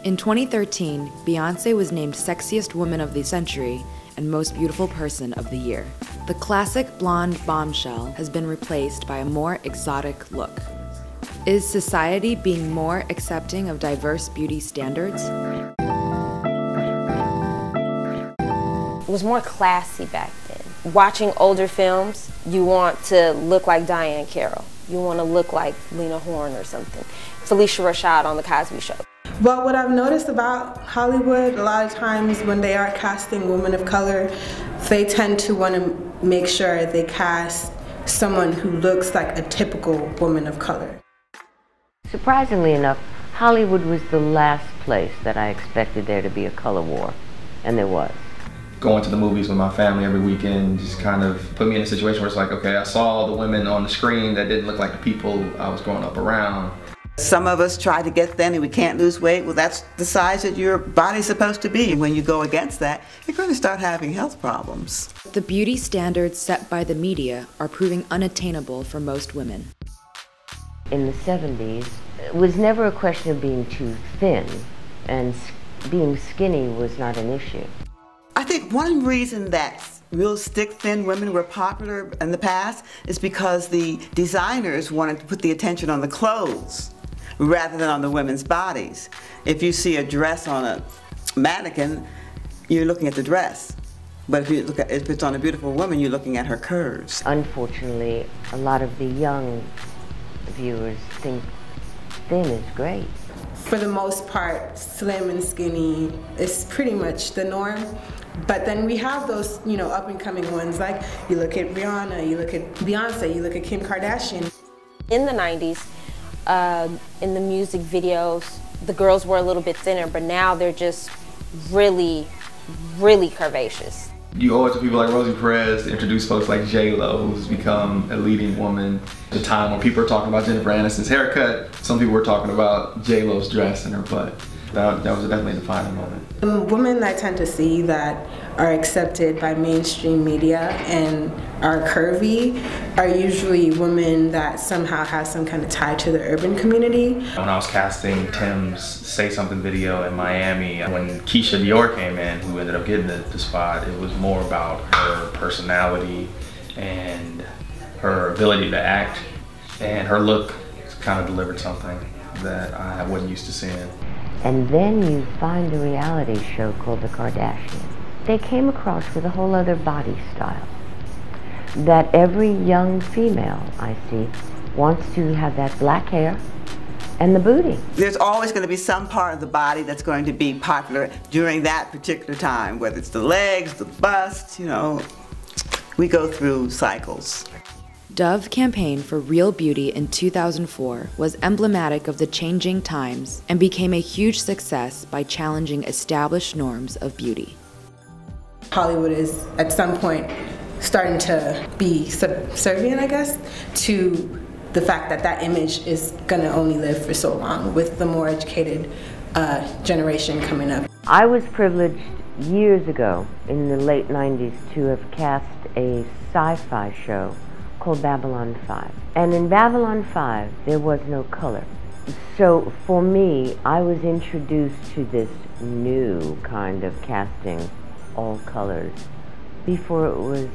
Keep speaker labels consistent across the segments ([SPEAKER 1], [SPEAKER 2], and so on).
[SPEAKER 1] In 2013, Beyoncé was named Sexiest Woman of the Century and Most Beautiful Person of the Year. The classic blonde bombshell has been replaced by a more exotic look. Is society being more accepting of diverse beauty standards?
[SPEAKER 2] It was more classy back then. Watching older films, you want to look like Diane Carroll. You want to look like Lena Horne or something. Felicia Rashad on The Cosby Show.
[SPEAKER 3] Well, what I've noticed about Hollywood, a lot of times when they are casting women of color, they tend to want to make sure they cast someone who looks like a typical woman of color.
[SPEAKER 4] Surprisingly enough, Hollywood was the last place that I expected there to be a color war, and there was.
[SPEAKER 5] Going to the movies with my family every weekend just kind of put me in a situation where it's like, okay, I saw the women on the screen that didn't look like the people I was growing up around.
[SPEAKER 6] Some of us try to get thin and we can't lose weight. Well, that's the size that your body's supposed to be. When you go against that, you're going to start having health problems.
[SPEAKER 1] The beauty standards set by the media are proving unattainable for most women.
[SPEAKER 4] In the 70s, it was never a question of being too thin, and being skinny was not an issue.
[SPEAKER 6] I think one reason that real stick thin women were popular in the past is because the designers wanted to put the attention on the clothes rather than on the women's bodies. If you see a dress on a mannequin, you're looking at the dress. But if it's on a beautiful woman, you're looking at her curves.
[SPEAKER 4] Unfortunately, a lot of the young viewers think thin is great.
[SPEAKER 3] For the most part, slim and skinny is pretty much the norm. But then we have those, up and coming ones, like you look at Rihanna, you look at Beyonce, you look at Kim Kardashian.
[SPEAKER 2] In the 90s, in the music videos, the girls were a little bit thinner, but now they're just really, really curvaceous.
[SPEAKER 5] You owe it to people like Rosie Perez to introduce folks like J-Lo, who's become a leading woman. At the time when people were talking about Jennifer Aniston's haircut, some people were talking about J-Lo's dress and her butt. That was definitely a defining moment.
[SPEAKER 3] The women I tend to see that are accepted by mainstream media and are curvy are usually women that somehow have some kind of tie to the urban community.
[SPEAKER 5] When I was casting Tim's Say Something video in Miami, when Keisha Dior came in, who ended up getting the spot, it was more about her personality and her ability to act, and her look kind of delivered something that I wasn't used to seeing.
[SPEAKER 4] And then you find a reality show called The Kardashians. They came across with a whole other body style that every young female I see wants to have that black hair and the booty.
[SPEAKER 6] There's always going to be some part of the body that's going to be popular during that particular time, whether it's the legs, the bust, we go through cycles.
[SPEAKER 1] Dove campaign for Real Beauty in 2004 was emblematic of the changing times and became a huge success by challenging established norms of beauty.
[SPEAKER 3] Hollywood is at some point starting to be subservient, I guess, to the fact that that image is going to only live for so long with the more educated generation coming up.
[SPEAKER 4] I was privileged years ago in the late 90s to have cast a sci-fi show called Babylon 5. And in Babylon 5, there was no color. So for me, I was introduced to this new kind of casting all colors before it was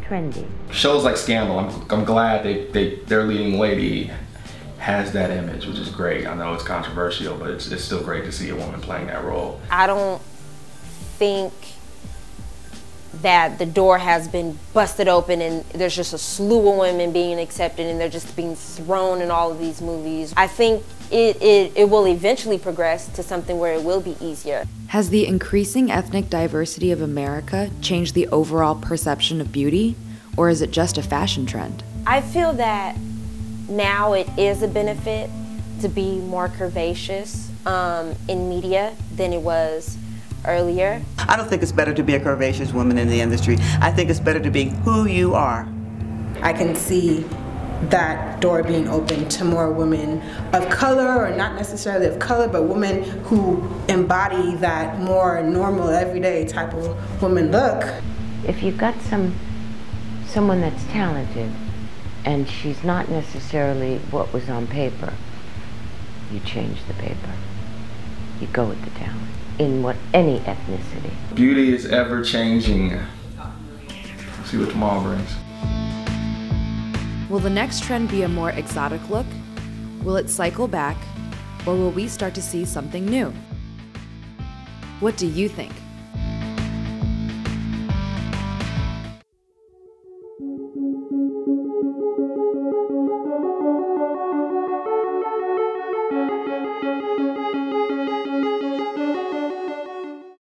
[SPEAKER 4] trendy.
[SPEAKER 5] Shows like Scandal, I'm glad their leading lady has that image, which is great. I know it's controversial, but it's still great to see a woman playing that role.
[SPEAKER 2] I don't think that the door has been busted open and there's just a slew of women being accepted and they're just being thrown in all of these movies. I think it will eventually progress to something where it will be easier.
[SPEAKER 1] Has the increasing ethnic diversity of America changed the overall perception of beauty, or is it just a fashion trend?
[SPEAKER 2] I feel that now it is a benefit to be more curvaceous in media than it was earlier.
[SPEAKER 6] I don't think it's better to be a curvaceous woman in the industry. I think it's better to be who you are.
[SPEAKER 3] I can see that door being open to more women of color, or not necessarily of color, but women who embody that more normal, everyday type of woman look.
[SPEAKER 4] If you've got someone that's talented and she's not necessarily what was on paper, you change the paper. you go with the talent in any ethnicity.
[SPEAKER 5] Beauty is ever changing. Let's see what tomorrow brings.
[SPEAKER 1] Will the next trend be a more exotic look? Will it cycle back? Or will we start to see something new? What do you think?